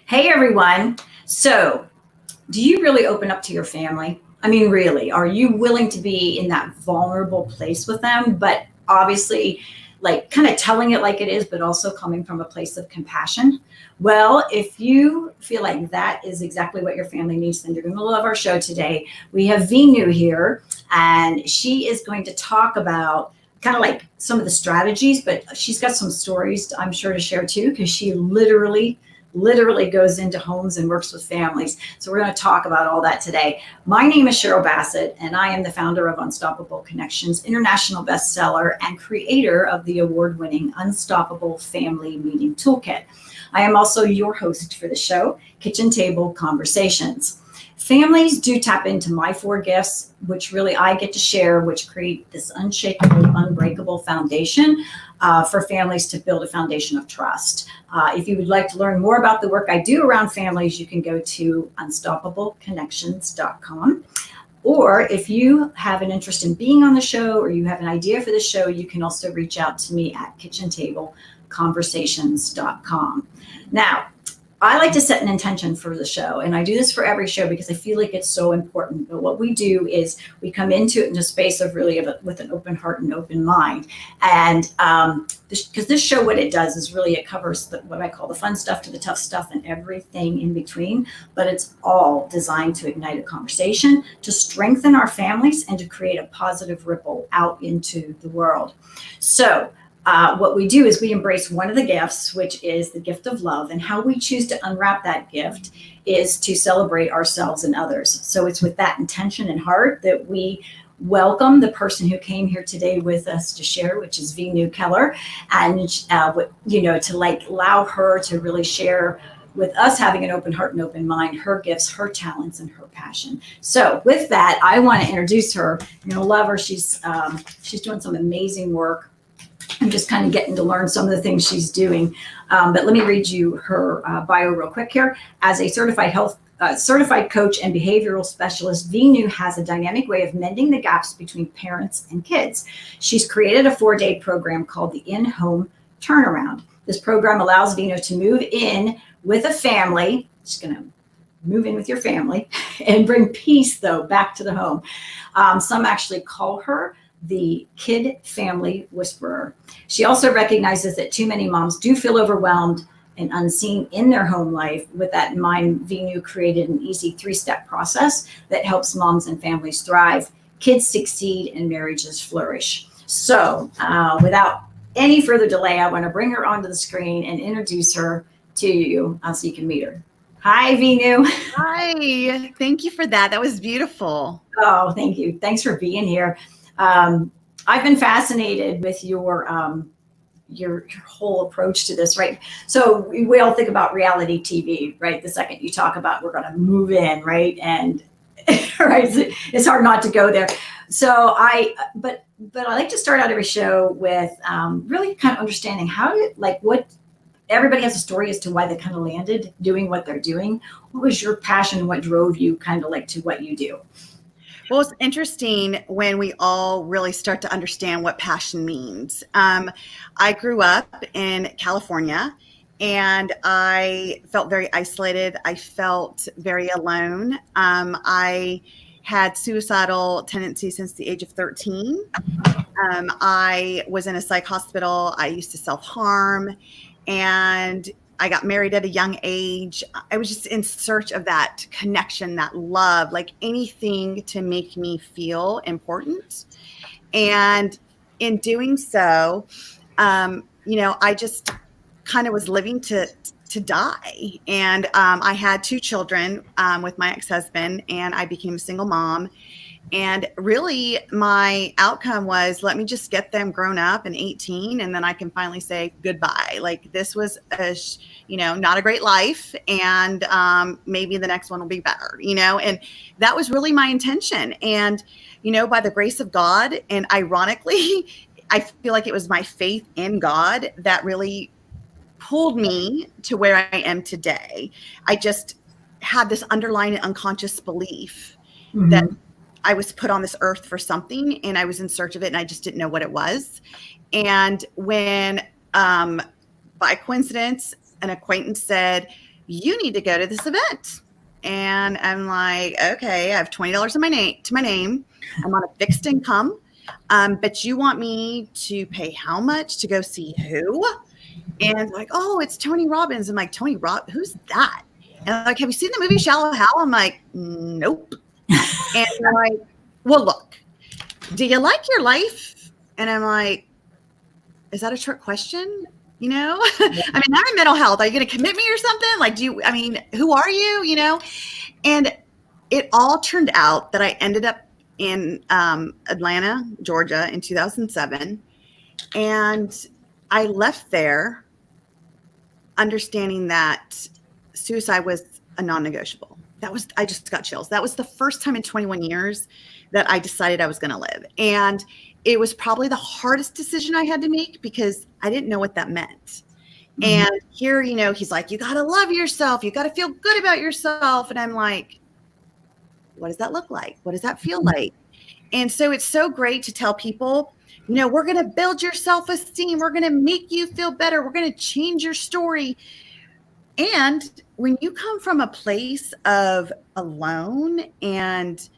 Hey everyone. So, do you really open up to your family? I mean, really, are you willing to be in that vulnerable place with them? But obviously, like kind of telling it like it is, but also coming from a place of compassion. Well, if you feel like that is exactly what your family needs, then you're going to love our show today. We have Veenu here, and she is going to talk about kind of like some of the strategies, but she's got some stories I'm sure to share too, because she literally goes into homes and works with families. So we're going to talk about all that today. My name is Cheryl Bassett, and I am the founder of Unstoppable Connections, international bestseller, and creator of the award-winning Unstoppable Family Meeting Toolkit. I am also your host for the show, Kitchen Table Conversations. Families do tap into my four gifts, which really I get to share, which create this unshakable, unbreakable foundation for families to build a foundation of trust. If you would like to learn more about the work I do around families, you can go to unstoppableconnections.com. Or if you have an interest in being on the show or you have an idea for the show, you can also reach out to me at kitchentableconversations.com. Now, I like to set an intention for the show, and I do this for every show because I feel like it's so important. But what we do is we come into it in a space of really with an open heart and open mind. And because this show, what it does is really it covers what I call the fun stuff to the tough stuff and everything in between. But it's all designed to ignite a conversation, to strengthen our families, and to create a positive ripple out into the world. So what we do is we embrace one of the gifts, which is the gift of love, and how we choose to unwrap that gift is to celebrate ourselves and others. So it's with that intention and heart that we welcome the person who came here today with us to share, which is Veenu Keller, and to like allow her to really share with us, having an open heart and open mind, her gifts, her talents, and her passion. So with that, I want to introduce her. You're gonna love her. She's doing some amazing work. I'm just kind of getting to learn some of the things she's doing. But let me read you her bio real quick here. As a certified coach and behavioral specialist, Veenu has a dynamic way of mending the gaps between parents and kids. She's created a 4-day program called the In-Home Turnaround. This program allows Veenu to move in with a family. She's going to move in with your family and bring peace, though, back to the home. Some actually call her the kid family whisperer. She also recognizes that too many moms do feel overwhelmed and unseen in their home life. With that in mind, Veenu created an easy 3-step process that helps moms and families thrive, kids succeed, and marriages flourish. So without any further delay, I want to bring her onto the screen and introduce her to you so you can meet her. Hi, Veenu. Hi, thank you for that. That was beautiful. Oh, thank you. Thanks for being here. I've been fascinated with your whole approach to this, right? So we all think about reality TV, right? The second you talk about we're going to move in, right? And right, it's hard not to go there. So but I like to start out every show with really kind of understanding what everybody has a story as to why they kind of landed doing what they're doing. What was your passion? What drove you kind of like to what you do? Well, it's interesting when we all really start to understand what passion means. I grew up in California and I felt very isolated. I felt very alone. I had suicidal tendencies since the age of 13. I was in a psych hospital. I used to self-harm, and I got married at a young age. I was just in search of that connection, that love, like anything to make me feel important. And in doing so, I just kind of was living to die. And I had 2 children with my ex-husband, and I became a single mom. And really my outcome was, let me just get them grown up and 18, and then I can finally say goodbye. Like, this was not a great life, and maybe the next one will be better, and that was really my intention. And, by the grace of God, and ironically, I feel like it was my faith in God that really pulled me to where I am today. I just had this underlying unconscious belief that I was put on this earth for something, and I was in search of it, and I just didn't know what it was. And when, by coincidence, an acquaintance said, you need to go to this event. And I'm like, okay, I have $20 in my name. I'm on a fixed income. But you want me to pay how much to go see who? And like, oh, it's Tony Robbins. I'm like, Tony who's that? And like, have you seen the movie Shallow Hal? I'm like, nope. And they're like, well, look, do you like your life? And I'm like, is that a trick question? You know, I mean, I'm in mental health. Are you going to commit me or something? Like, who are you? You know? And it all turned out that I ended up in Atlanta, Georgia in 2007. And I left there understanding that suicide was a non-negotiable. I just got chills. That was the first time in 21 years that I decided I was going to live. And it was probably the hardest decision I had to make because I didn't know what that meant. Mm-hmm. And here, he's like, you got to love yourself. You got to feel good about yourself. And I'm like, what does that look like? What does that feel like? And so it's so great to tell people, we're going to build your self-esteem. We're going to make you feel better. We're going to change your story. And when you come from a place of alone and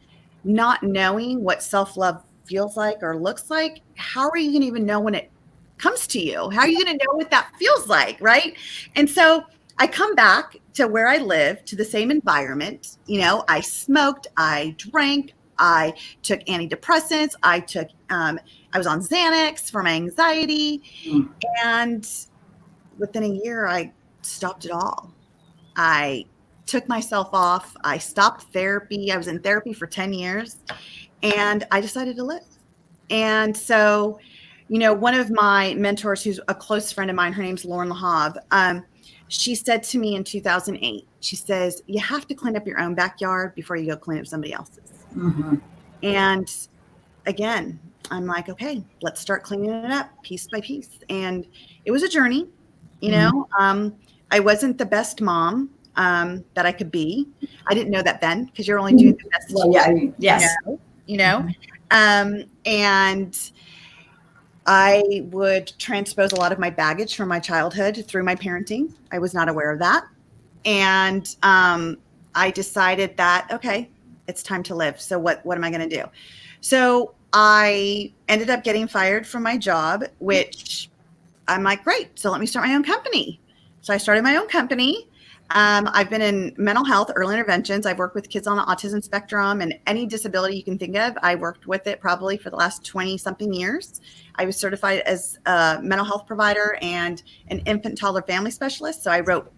not knowing what self-love feels like or looks like, how are you going to even know when it comes to you? How are you going to know what that feels like, right? And so I come back to where I live, to the same environment. I smoked, I drank, I took antidepressants, I was on Xanax for my anxiety. And within a year, I stopped it all. I took myself off. I stopped therapy. I was in therapy for 10 years and I decided to live. And so, one of my mentors, who's a close friend of mine, her name's Lauren LaHave, she said to me in 2008, she says, you have to clean up your own backyard before you go clean up somebody else's. Mm-hmm. And again, I'm like, okay, let's start cleaning it up piece by piece. And it was a journey, I wasn't the best mom that I could be. I didn't know that then because you're only doing the best. Well, yeah, yes. And I would transpose a lot of my baggage from my childhood through my parenting. I was not aware of that. And I decided that, okay, it's time to live. So what am I going to do? So I ended up getting fired from my job, which I'm like, great. So let me start my own company. So I started my own company. I've been in mental health, early interventions. I've worked with kids on the autism spectrum and any disability you can think of. I worked with it probably for the last 20 something years. I was certified as a mental health provider and an infant toddler family specialist. So I wrote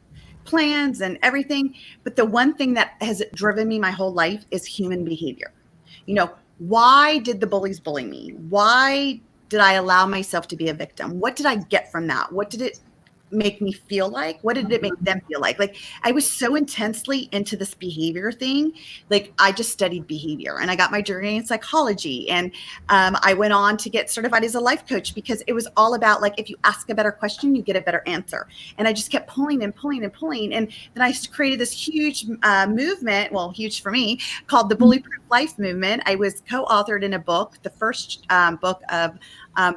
plans and everything. But the one thing that has driven me my whole life is human behavior. Why did the bullies bully me? Why did I allow myself to be a victim? What did I get from that? What did it make me feel like? What did it make them feel like? Like I was so intensely into this behavior thing. Like I just studied behavior and I got my degree in psychology. And I went on to get certified as a life coach because it was all about like, if you ask a better question, you get a better answer. And I just kept pulling and pulling and pulling. And then I created this huge movement, well, huge for me, called the Bully Proof Life Movement. I was co-authored in a book, the first book of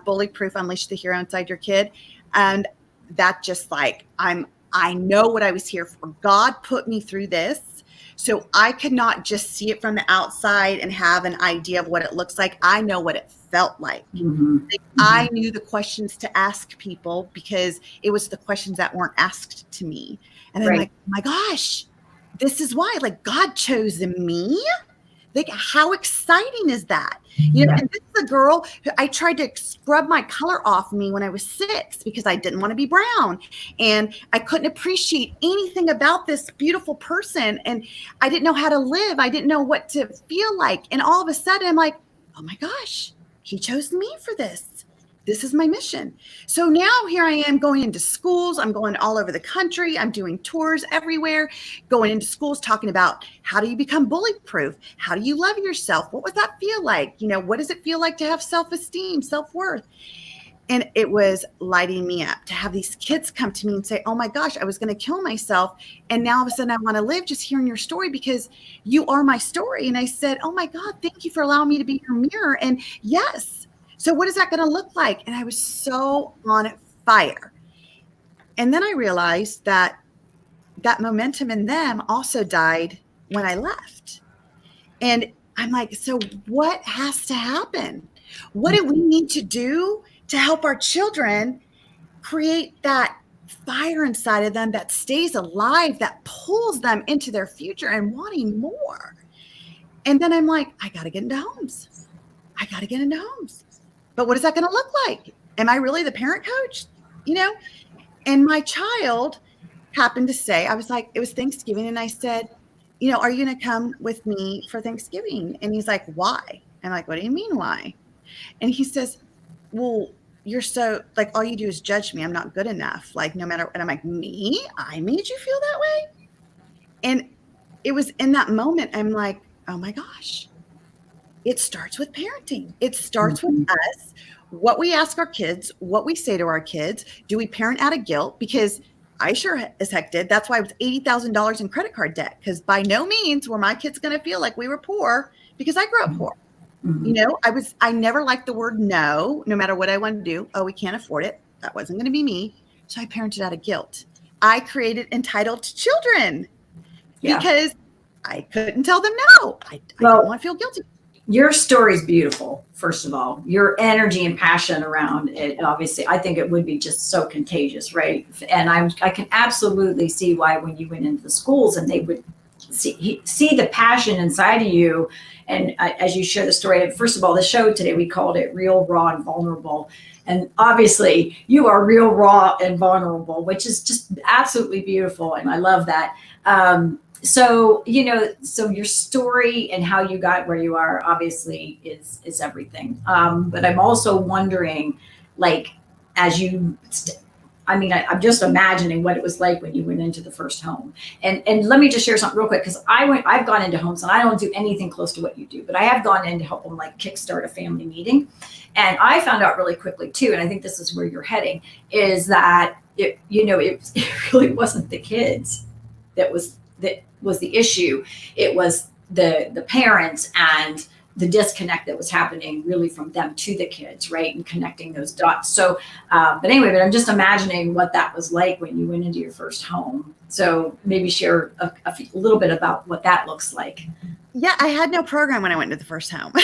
Bully Proof, Unleash the Hero Inside Your Kid. And that just like, I know what I was here for. God put me through this. So I could not just see it from the outside and have an idea of what it looks like. I know what it felt like. Mm-hmm. Like I knew the questions to ask people because it was the questions that weren't asked to me. And I'm like, oh my gosh, this is why, like God chose me. Like, how exciting is that? And this is a girl who I tried to scrub my color off me when I was 6 because I didn't want to be brown. And I couldn't appreciate anything about this beautiful person. And I didn't know how to live. I didn't know what to feel like. And all of a sudden, I'm like, oh my gosh, he chose me for this. This is my mission. So now here I am going into schools. I'm going all over the country. I'm doing tours everywhere, going into schools, talking about how do you become bully proof? How do you love yourself? What would that feel like? What does it feel like to have self-esteem, self-worth? And it was lighting me up to have these kids come to me and say, oh my gosh, I was going to kill myself. And now all of a sudden I want to live just hearing your story because you are my story. And I said, oh my God, thank you for allowing me to be your mirror. And yes. So what is that going to look like? And I was so on fire. And then I realized that that momentum in them also died when I left. And I'm like, so what has to happen? What do we need to do to help our children create that fire inside of them that stays alive, that pulls them into their future and wanting more? And then I'm like, I got to get into homes. I got to get into homes. But what is that going to look like? Am I really the parent coach? You know? And my child happened to say, I was like, it was Thanksgiving. And I said, you know, are you going to come with me for Thanksgiving? And he's like, why? I'm like, what do you mean, why? And he says, well, you're so like, all you do is judge me. I'm not good enough. Like, no matter. And I'm like, me? I made you feel that way? And it was in that moment, I'm like, oh my gosh, it starts with parenting. It starts with us, what we ask our kids, what we say to our kids. Do we parent out of guilt? Because I sure as heck did. That's why I was $80,000 in credit card debt, because by no means were my kids going to feel like we were poor, because I grew up poor. You know, I never liked the word no matter what I wanted to do. Oh, we can't afford it. That wasn't going to be me. So I parented out of guilt. I created entitled children because I couldn't tell them no. I don't want to feel guilty. Your story's beautiful, first of all. Your energy and passion around it, obviously, I think it would be just so contagious, right? And I can absolutely see why when you went into the schools and they would see the passion inside of you. And as you share the story, first of all, the show today, we called it Real, Raw, and Vulnerable. And obviously, you are real, raw, and vulnerable, which is just absolutely beautiful. And I love that. So, you know, so your story and how you got where you are obviously is everything. But I'm also wondering, like, as you, I'm just imagining what it was like when you went into the first home. And let me just share something real quick, because I've gone into homes and I don't do anything close to what you do, but I have gone in to help them like kickstart a family meeting. And I found out really quickly too, and I think this is where you're heading, is that it really wasn't the kids that was the issue. It was the parents and the disconnect that was happening really from them to the kids, right? And connecting those dots. So, but I'm just imagining what that was like when you went into your first home. So maybe share a little bit about what that looks like. Yeah, I had no program when I went into the first home.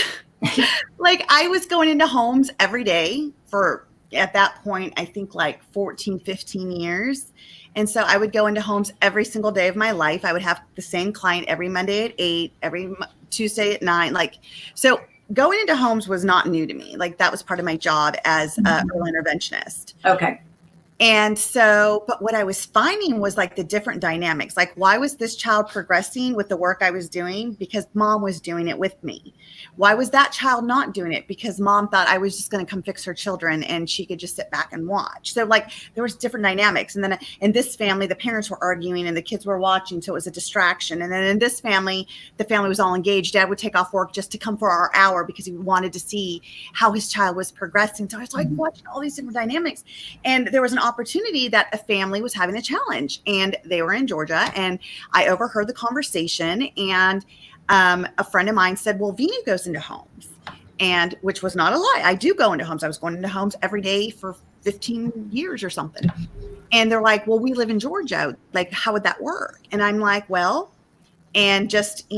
Like, I was going into homes every day for, at that point, I think like 14, 15 years. And so I would go into homes every single day of my life. I would have the same client every Monday at 8, every Tuesday at 9. Like, so going into homes was not new to me. Like, that was part of my job as an early interventionist. Okay. And so, but what I was finding was like the different dynamics. Like, why was this child progressing with the work I was doing? Because mom was doing it with me. Why was that child not doing it? Because mom thought I was just going to come fix her children and she could just sit back and watch. So like, there was different dynamics. And then in this family, the parents were arguing and the kids were watching. So it was a distraction. And then in this family, the family was all engaged. Dad would take off work just to come for our hour because he wanted to see how his child was progressing. So I was like watching all these different dynamics. And there was an opportunity that a family was having a challenge, and they were in Georgia, and I overheard the conversation, and a friend of mine said, well, Veenu goes into homes, and which was not a lie. I do go into homes. I was going into homes every day for 15 years or something. And they're like, well, we live in Georgia. Like, how would that work? And I'm like, well, and just,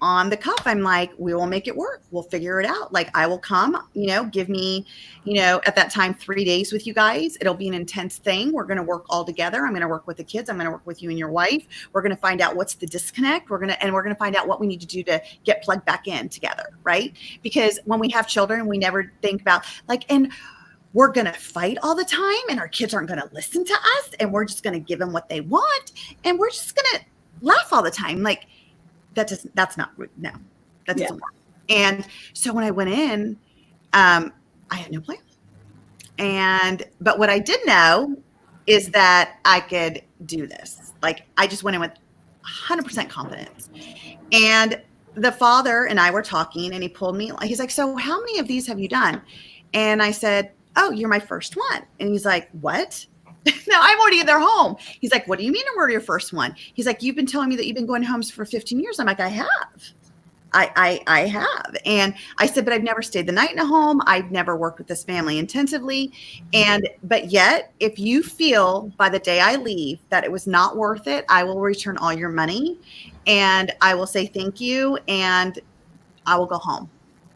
on the cuff, I'm like, we will make it work. We'll figure it out. Like, I will come, give me, at that time, 3 days with you guys. It'll be an intense thing. We're going to work all together. I'm going to work with the kids. I'm going to work with you and your wife. We're going to find out what's the disconnect. We're going to find out what we need to do to get plugged back in together. Right. Because when we have children, we never think about and we're going to fight all the time, and our kids aren't going to listen to us, and we're just going to give them what they want, and we're just going to laugh all the time. Like, that's not no, that doesn't work. And so when I went in, I had no plan. But what I did know is that I could do this. Like, I just went in with 100% confidence. And the father and I were talking, and he pulled me. He's like, so how many of these have you done? And I said, oh, you're my first one. And he's like, what? No, I'm already in their home. He's like, what do you mean we're your first one? He's like, you've been telling me that you've been going to homes for 15 years. I'm like, I have. I have. And I said, but I've never stayed the night in a home. I've never worked with this family intensively. But yet, if you feel by the day I leave that it was not worth it, I will return all your money and I will say thank you and I will go home.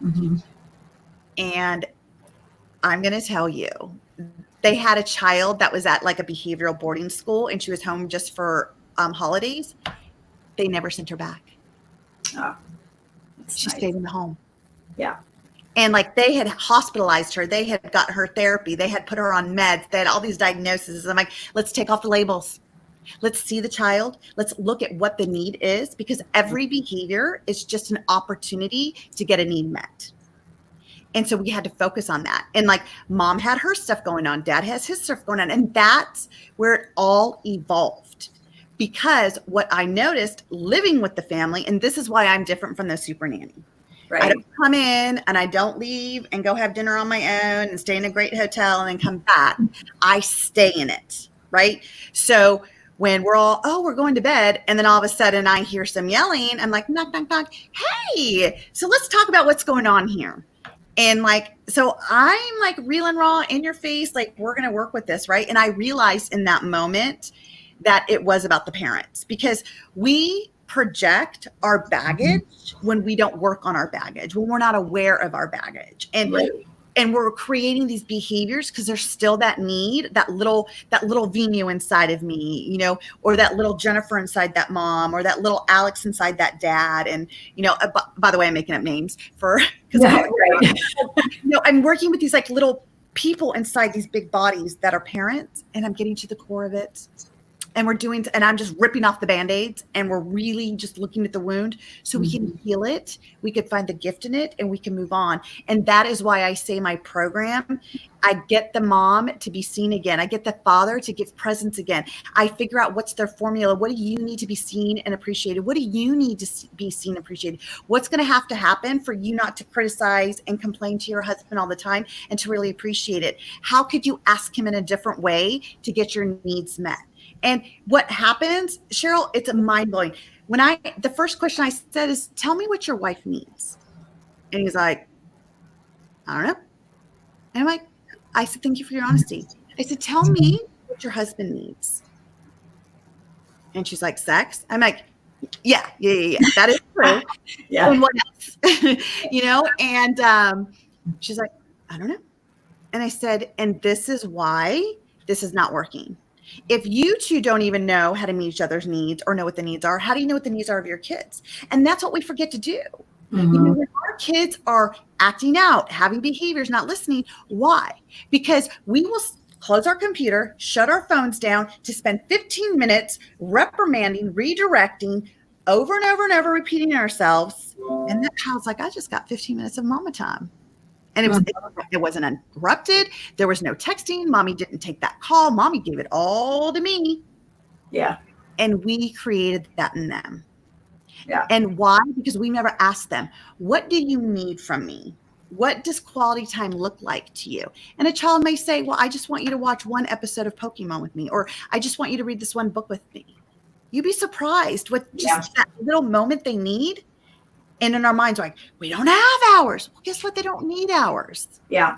Mm-hmm. And I'm going to tell you, they had a child that was at like a behavioral boarding school and she was home just for holidays. They never sent her back. Oh, she nice. stayed in the home. Yeah. And like they had hospitalized her. They had got her therapy. They had put her on meds. They had all these diagnoses. I'm like, let's take off the labels. Let's see the child. Let's look at what the need is, because every behavior is just an opportunity to get a need met. And so we had to focus on that. And like mom had her stuff going on. Dad has his stuff going on. And that's where it all evolved. Because what I noticed living with the family, and this is why I'm different from the super nanny. Right. I don't come in and I don't leave and go have dinner on my own and stay in a great hotel and then come back. I stay in it. Right. So when we're all, oh, we're going to bed. And then all of a sudden I hear some yelling. I'm like, knock, knock, knock. Hey, so let's talk about what's going on here. And like, so I'm like real and raw in your face, like we're going to work with this. Right. And I realized in that moment that it was about the parents, because we project our baggage when we don't work on our baggage, when we're not aware of our baggage. And right. And we're creating these behaviors because there's still that need, that little Veenu inside of me, you know, or that little Jennifer inside that mom, or that little Alex inside that dad. And, you know, by the way, I'm making up names for, because right. you know, I'm working with these like little people inside these big bodies that are parents, and I'm getting to the core of it. And we're doing, and I'm just ripping off the Band-Aids, and we're really just looking at the wound so we can heal it. We could find the gift in it and we can move on. And that is why I say my program, I get the mom to be seen again. I get the father to give presence again. I figure out what's their formula. What do you need to be seen and appreciated? What do you need to be seen and appreciated? What's going to have to happen for you not to criticize and complain to your husband all the time and to really appreciate it? How could you ask him in a different way to get your needs met? And what happens, Cheryl, it's mind-blowing. The first question I said is, tell me what your wife needs. And he's like, I don't know. And I said, thank you for your honesty. I said, tell me what your husband needs. And she's like, sex. I'm like, yeah. That is true. Yeah. And what else? You know, and she's like, I don't know. And I said, and this is why this is not working. If you two don't even know how to meet each other's needs or know what the needs are, how do you know what the needs are of your kids? And that's what we forget to do. You know, when our kids are acting out, having behaviors, not listening, why? Because we will close our computer, shut our phones down to spend 15 minutes reprimanding, redirecting, over and over and over, repeating ourselves. And that child's like, I just got 15 minutes of mama time. And it wasn't interrupted. There was no texting. Mommy didn't take that call. Mommy gave it all to me. Yeah. And we created that in them. Yeah. And why? Because we never asked them, what do you need from me? What does quality time look like to you? And a child may say, well, I just want you to watch one episode of Pokemon with me, or I just want you to read this one book with me. You'd be surprised what just that little moment they need. And in our minds, like, we don't have hours. Well, guess what? They don't need hours. Yeah.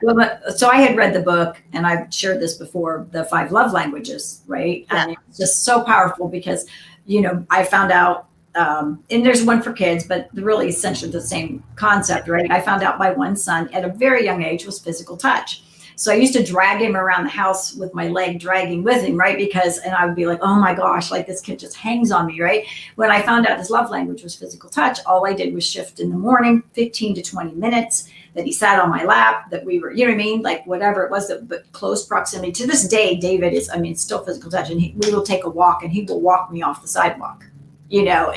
Well, so I had read the book, and I've shared this before, the 5 love languages, right? Yeah. And it's just so powerful because, you know, I found out, and there's one for kids, but really essentially the same concept, right? I found out my one son at a very young age was physical touch. So I used to drag him around the house with my leg dragging with him, right? And I would be like, oh my gosh, like this kid just hangs on me, right? When I found out his love language was physical touch, all I did was shift in the morning, 15 to 20 minutes, that he sat on my lap, that we were, you know what I mean? Like whatever it was, but close proximity. To this day, David is, it's still physical touch, and we will take a walk and he will walk me off the sidewalk, you know?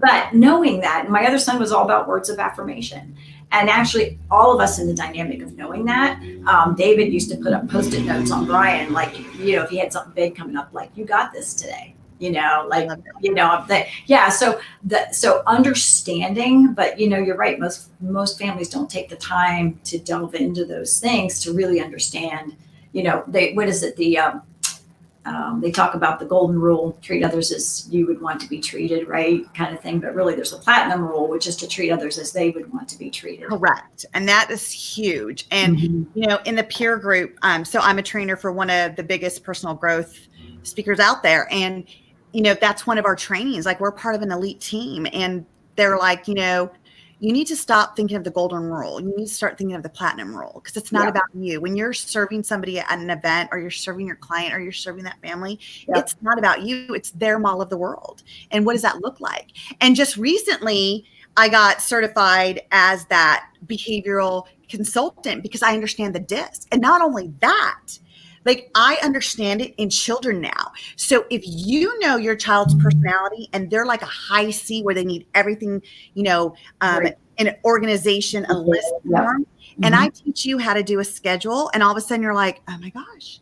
But knowing that, my other son was all about words of affirmation. And actually, all of us in the dynamic of knowing that, David used to put up Post-it notes on Brian, like, you know, if he had something big coming up, like, you got this today, you know, like, you know, so understanding, but, you know, you're right. Most families don't take the time to delve into those things to really understand, you know, what is it? They talk about the golden rule, treat others as you would want to be treated, right? Kind of thing. But really, there's a platinum rule, which is to treat others as they would want to be treated. Correct. And that is huge. And, in the peer group, so I'm a trainer for one of the biggest personal growth speakers out there. And, that's one of our trainings. Like, we're part of an elite team. And they're like, you need to stop thinking of the golden rule. You need to start thinking of the platinum rule, because it's not about you. When you're serving somebody at an event, or you're serving your client, or you're serving that family, it's not about you. It's their model of the world. And what does that look like? And just recently, I got certified as that behavioral consultant because I understand the DISC. And not only that, like, I understand it in children now. So if you know your child's personality and they're like a high C where they need everything, in an organization, a list form, and I teach you how to do a schedule, and all of a sudden you're like, oh my gosh,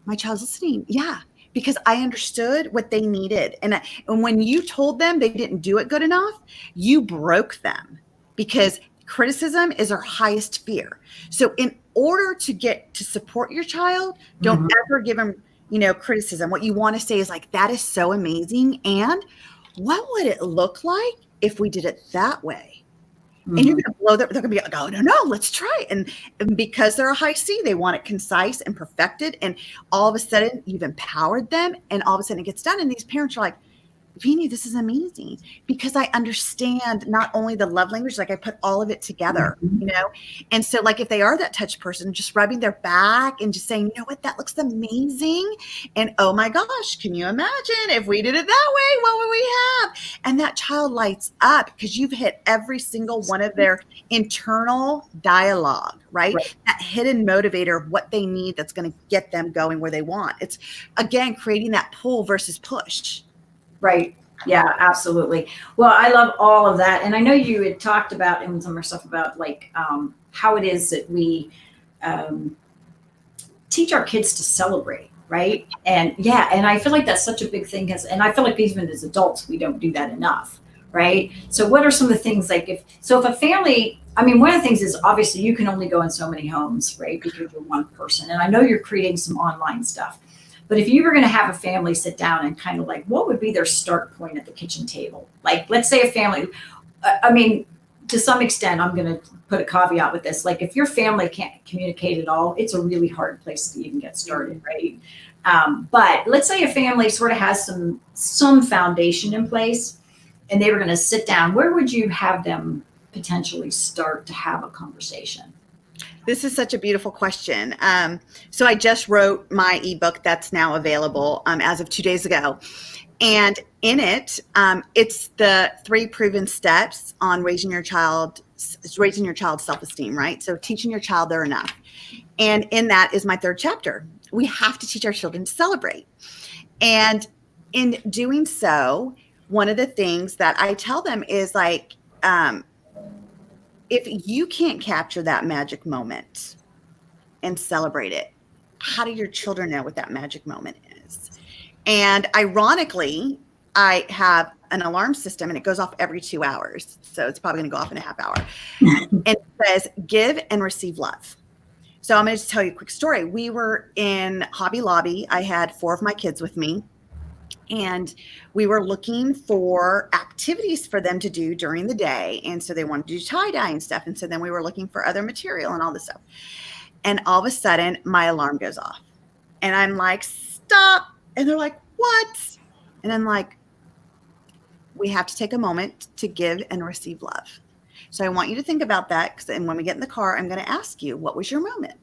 my child's listening. Yeah. Because I understood what they needed. And when you told them they didn't do it good enough, you broke them, because criticism is our highest fear. So in order to get to support your child, don't ever give them, criticism. What you want to say is like, that is so amazing. And what would it look like if we did it that way? And you're going to blow they're going to be like, oh, no, let's try it. And because they're a high C, they want it concise and perfected. And all of a sudden you've empowered them, and all of a sudden it gets done. And these parents are like, Veenu, this is amazing, because I understand not only the love language, like I put all of it together, And so, like, if they are that touch person, just rubbing their back and just saying, you know what, that looks amazing. And oh my gosh, can you imagine if we did it that way? What would we have? And that child lights up because you've hit every single one of their internal dialogue, right? That hidden motivator of what they need that's going to get them going where they want. It's, again, creating that pull versus push. Right. Yeah, absolutely. Well, I love all of that. And I know you had talked about in some of our stuff about like how it is that we teach our kids to celebrate. Right. And and I feel like that's such a big thing. And I feel like even as adults, we don't do that enough. Right. So what are some of the things like if a family, one of the things is obviously you can only go in so many homes, right? Because you're one person. And I know you're creating some online stuff. But if you were going to have a family sit down and kind of like, what would be their start point at the kitchen table? Like, let's say a family, to some extent, I'm going to put a caveat with this. Like, if your family can't communicate at all, it's a really hard place to even get started, right? But let's say a family sort of has some foundation in place, and they were going to sit down. Where would you have them potentially start to have a conversation? This is such a beautiful question. So I just wrote my ebook that's now available as of 2 days ago. And in it, it's the 3 proven steps on raising your child's self-esteem, right? So teaching your child they're enough. And in that is my 3rd chapter. We have to teach our children to celebrate. And in doing so, one of the things that I tell them is like, if you can't capture that magic moment and celebrate it, how do your children know what that magic moment is? And ironically, I have an alarm system and it goes off every 2 hours. So it's probably going to go off in a half hour. And it says, give and receive love. So I'm going to tell you a quick story. We were in Hobby Lobby. I had 4 of my kids with me. And we were looking for activities for them to do during the day. And so they wanted to do tie-dye and stuff. And so then we were looking for other material and all this stuff. And all of a sudden, my alarm goes off. And I'm like, stop. And they're like, what? And I'm like, we have to take a moment to give and receive love. So I want you to think about that. And when we get in the car, I'm going to ask you, what was your moment?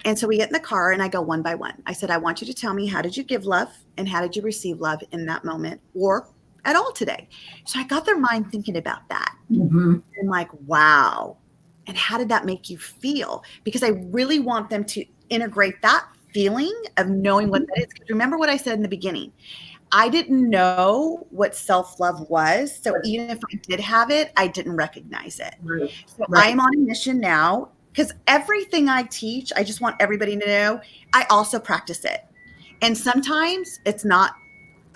And so we get in the car and I go one by one. I said, I want you to tell me, how did you give love and how did you receive love in that moment or at all today? So I got their mind thinking about that. And like, wow. And how did that make you feel? Because I really want them to integrate that feeling of knowing what that is. Because remember what I said in the beginning, I didn't know what self-love was. So even if I did have it, I didn't recognize it. So I'm on a mission now. Because everything I teach, I just want everybody to know, I also practice it. And sometimes it's not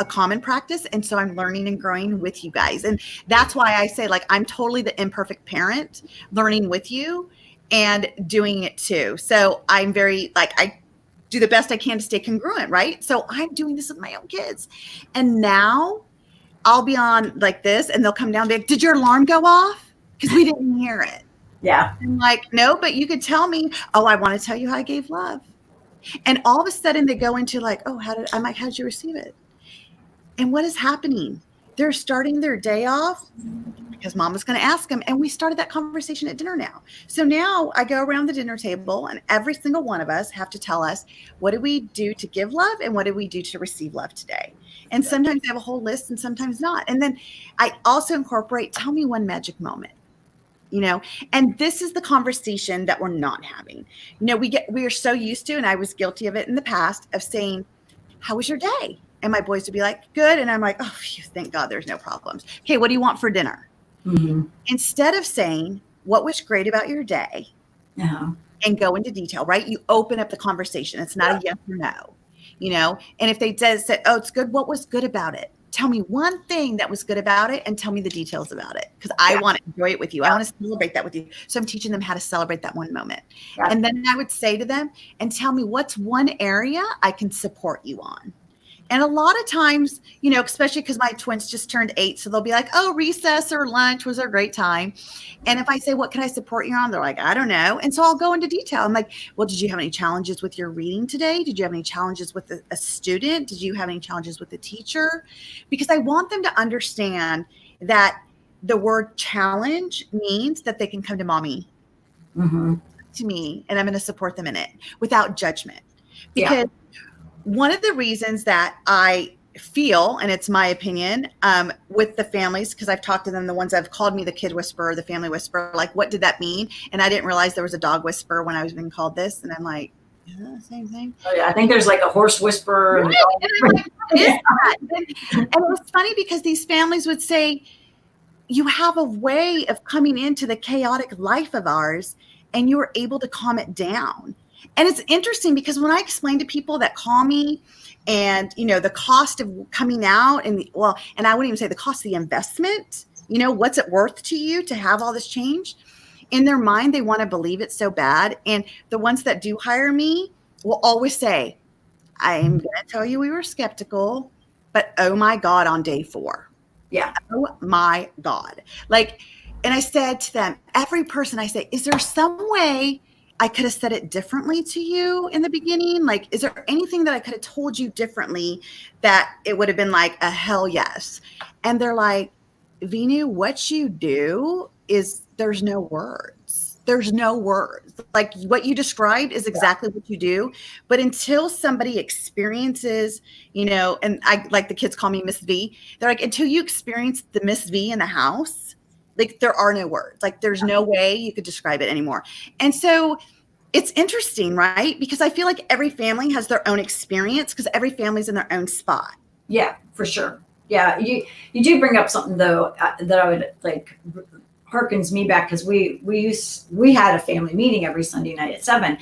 a common practice. And so I'm learning and growing with you guys. And that's why I say, like, I'm totally the imperfect parent learning with you and doing it too. So I'm very, like, do the best I can to stay congruent, right? So I'm doing this with my own kids. And now I'll be on like this and they'll come down and be like, did your alarm go off? Because we didn't hear it. Yeah. I'm like, no, but you could tell me, oh, I want to tell you how I gave love. And all of a sudden they go into like, oh, how did you receive it? And what is happening? They're starting their day off because mama's going to ask them. And we started that conversation at dinner now. So now I go around the dinner table and every single one of us have to tell us, what did we do to give love? And what did we do to receive love today? And sometimes I have a whole list and sometimes not. And then I also incorporate, tell me one magic moment. And this is the conversation that we're not having. We are so used to, and I was guilty of it in the past, of saying, how was your day? And my boys would be like, good. And I'm like, oh, phew, thank God there's no problems. Okay, what do you want for dinner? Mm-hmm. Instead of saying, what was great about your day? Yeah. And go into detail, right? You open up the conversation. It's not a yes or no, and if they say, oh, it's good. What was good about it? Tell me one thing that was good about it and tell me the details about it. Because I want to enjoy it with you. I want to celebrate that with you. So I'm teaching them how to celebrate that one moment. Yeah. And then I would say to them, and tell me what's one area I can support you on. And a lot of times, especially because my twins just turned 8, so they'll be like, oh, recess or lunch was a great time. And if I say, what can I support you on? They're like, I don't know. And so I'll go into detail. I'm like, well, did you have any challenges with your reading today? Did you have any challenges with a student? Did you have any challenges with a teacher? Because I want them to understand that the word challenge means that they can come to mommy, to me, and I'm going to support them in it without judgment. Because one of the reasons that I feel, and it's my opinion, with the families, because I've talked to them, the ones that have called me the kid whisperer, the family whisperer, like, what did that mean? And I didn't realize there was a dog whisperer when I was being called this. And I'm like, is that the same thing? Oh, yeah. I think there's like a horse whisperer. Right. And I'm like, what is that? And it was funny because these families would say, you have a way of coming into the chaotic life of ours and you were able to calm it down. And it's interesting because when I explain to people that call me and, the cost of coming out and I wouldn't even say the cost of the investment, what's it worth to you to have all this change? In their mind, they want to believe it so bad. And the ones that do hire me will always say, I'm going to tell you we were skeptical, but oh my God, on day 4. Yeah. Oh my God. And I said to them, every person I say, is there some way I could have said it differently to you in the beginning? Is there anything that I could have told you differently that it would have been like a hell yes? And they're like, Veenu, what you do is there's no words. There's no words. Like what you described is exactly what you do. But until somebody experiences, and I like the kids call me Miss V. They're like, until you experience the Miss V in the house, there are no words. There's no way you could describe it anymore. And so it's interesting, right? Because I feel like every family has their own experience because every family's in their own spot. Yeah, for sure. Yeah, you do bring up something though that I would harkens me back because we had a family meeting every Sunday night at 7,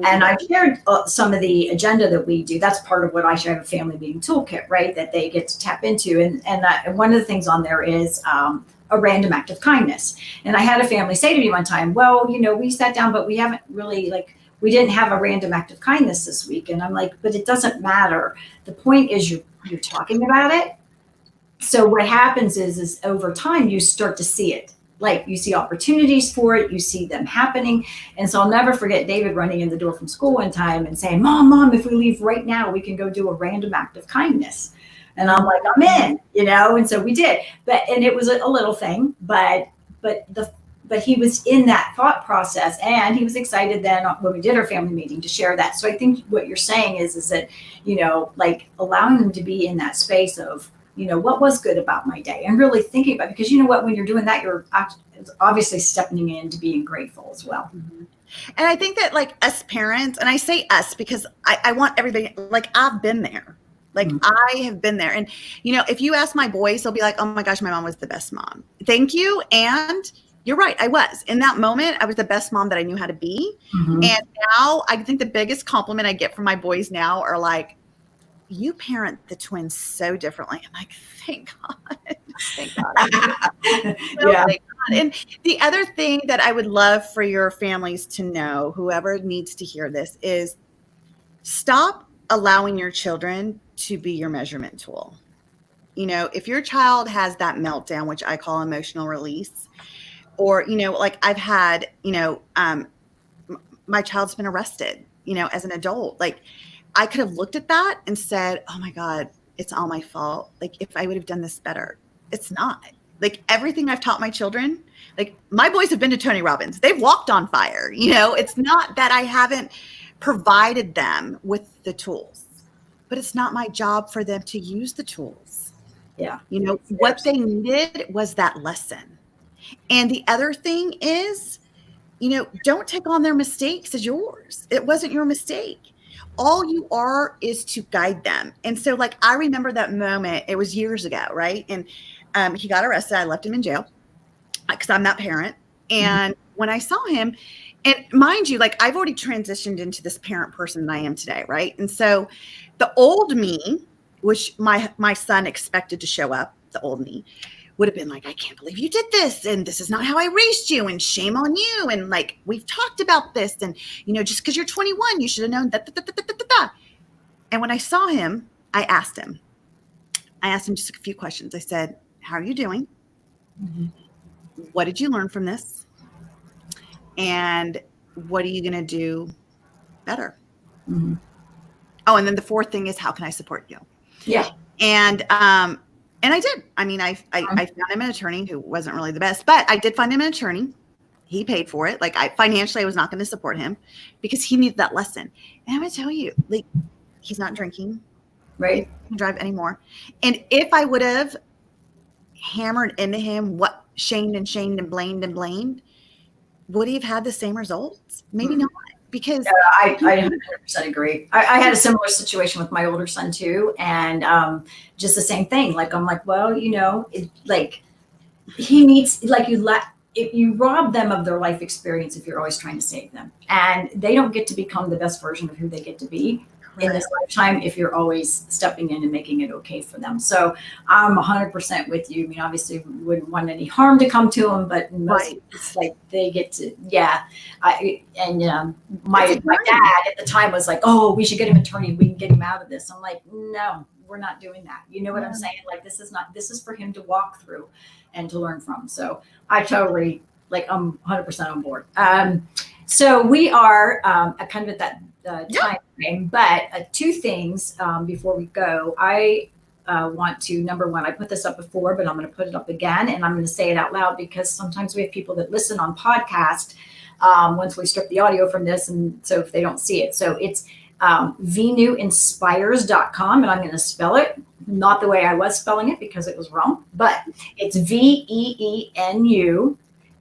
and I shared some of the agenda that we do. That's part of what I share, a family meeting toolkit, right? That they get to tap into, and one of the things on there is a random act of kindness. And I had a family say to me one time, well, we sat down, but we haven't really we didn't have a random act of kindness this week. And I'm like, but it doesn't matter. The point is you're talking about it. So what happens is over time, you start to see it. You see opportunities for it, you see them happening. And so I'll never forget David running in the door from school one time and saying, Mom, if we leave right now, we can go do a random act of kindness. And I'm like, I'm in, and so we did. And it was a little thing, but he was in that thought process, and he was excited then when we did our family meeting to share that. So I think what you're saying is that, allowing them to be in that space of, what was good about my day and really thinking about it. Because when you're doing that, you're obviously stepping into being grateful as well. Mm-hmm. And I think that us parents, and I say us because I want everybody, I've been there. I have been there. And, if you ask my boys, they'll be like, oh my gosh, my mom was the best mom. Thank you. And you're right. I was. In that moment, I was the best mom that I knew how to be. Mm-hmm. And now I think the biggest compliment I get from my boys now are like, you parent the twins so differently. I'm like, thank God. Thank God. Yeah. Thank God. And the other thing that I would love for your families to know, whoever needs to hear this, is Stop allowing your children to be your measurement tool. If your child has that meltdown, which I call emotional release, or, like I've had, my child's been arrested, as an adult, like I could have looked at that and said, oh my God, it's all my fault. Like if I would have done this better, it's not. Like everything I've taught my children, like my boys have been to Tony Robbins. They've walked on fire. It's not that I haven't provided them with the tools, but it's not my job for them to use the tools. Yeah. What they needed was that lesson. And the other thing is, don't take on their mistakes as yours. It wasn't your mistake. All you are is to guide them. And so like, I remember that moment, it was years ago. Right. And he got arrested. I left him in jail because I'm that parent. And when I saw him, and mind you, like I've already transitioned into this parent person that I am today. Right. And so the old me, which my son expected to show up, the old me would have been like, I can't believe you did this. And this is not how I raised you. And shame on you. And like, we've talked about this. And, just because you're 21, you should have known that. And when I saw him, I asked him just a few questions. I said, how are you doing? Mm-hmm. What did you learn from this? And what are you going to do better? Mm-hmm. Oh, and then the fourth thing is, how can I support you? Yeah. And I did. I mean, I found him an attorney who wasn't really the best, but I did find him an attorney. He paid for it. Like financially, I was not going to support him because he needed that lesson. And I'm going to tell you, like, he's not drinking. Right. He doesn't drive anymore. And if I would have hammered into him what shamed and blamed, would he have had the same results? Maybe not. Because I 100% agree. I had a similar situation with my older son too. And just the same thing. Like, I'm like, well, like he needs, like if you rob them of their life experience, if you're always trying to save them, and they don't get to become the best version of who they get to be in this lifetime if you're always stepping in and making it okay for them. So I'm 100% with you. I mean, obviously we wouldn't want any harm to come to them, but most it's like they get to, my dad at the time was like, oh, we should get him an attorney. We can get him out of this. I'm like, no, we're not doing that. You know what I'm saying? Like, this is for him to walk through and to learn from. So I totally, like, I'm 100% on board. So we are kind of at that time frame, but two things before we go. I want to, number one, I put this up before, but I'm going to put it up again, and I'm going to say it out loud because sometimes we have people that listen on podcast once we strip the audio from this, and so if they don't see it. So it's VeenuInspires.com, and I'm going to spell it not the way I was spelling it because it was wrong, but it's VEENU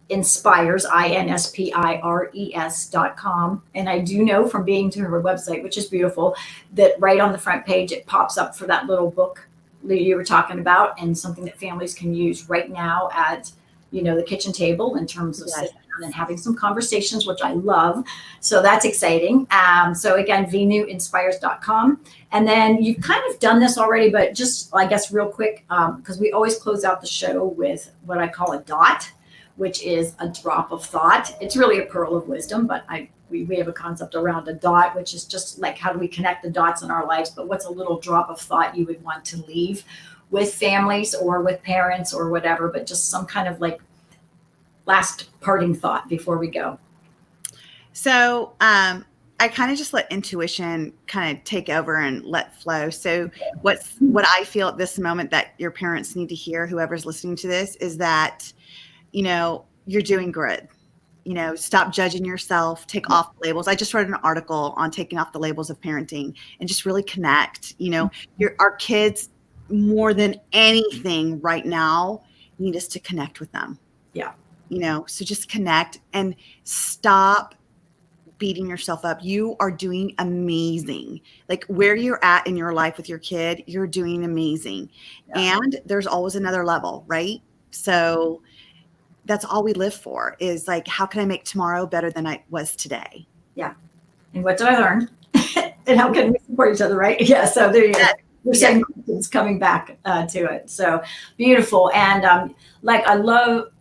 Inspires, INSPIRES.com. And I do know from being to her website, which is beautiful, that right on the front page, it pops up for that little book that you were talking about, and something that families can use right now at, the kitchen table in terms of sitting down and having some conversations, which I love. So that's exciting. So again, VeenuInspires.com. And then you've kind of done this already, but just, I guess, real quick, because we always close out the show with what I call a dot, which is a drop of thought. It's really a pearl of wisdom, but we have a concept around a dot, which is just like, how do we connect the dots in our lives? But what's a little drop of thought you would want to leave with families or with parents or whatever, but just some kind of like last parting thought before we go. So I kind of just let intuition kind of take over and let flow. So what I feel at this moment that your parents need to hear, whoever's listening to this, is that you're doing good. Stop judging yourself, take off the labels. I just wrote an article on taking off the labels of parenting and just really connect. Our kids, more than anything right now, need us to connect with them. Yeah. So just connect and stop beating yourself up. You are doing amazing. Like where you're at in your life with your kid, you're doing amazing. Yeah. And there's always another level, right? So that's all we live for, is like, how can I make tomorrow better than I was today? Yeah. And what did I learn? And how can we support each other, right? Yeah. So there you go. You're saying it's coming back to it. So beautiful. And I love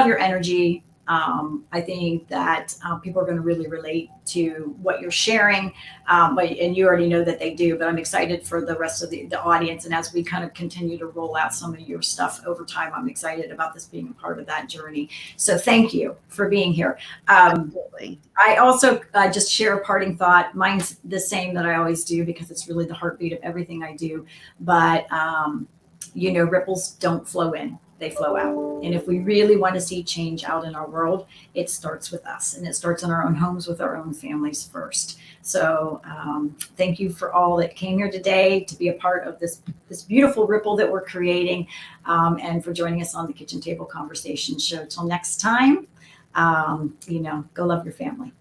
your energy. I think that people are going to really relate to what you're sharing, and you already know that they do, but I'm excited for the rest of the audience. And as we kind of continue to roll out some of your stuff over time, I'm excited about this being a part of that journey. So thank you for being here. Absolutely. I also just share a parting thought. Mine's the same that I always do because it's really the heartbeat of everything I do. But, ripples don't flow in, they flow out. And if we really want to see change out in our world, it starts with us, and it starts in our own homes with our own families first. So thank you for all that came here today to be a part of this beautiful ripple that we're creating, and for joining us on the Kitchen Table Conversation Show. Till next time, go love your family.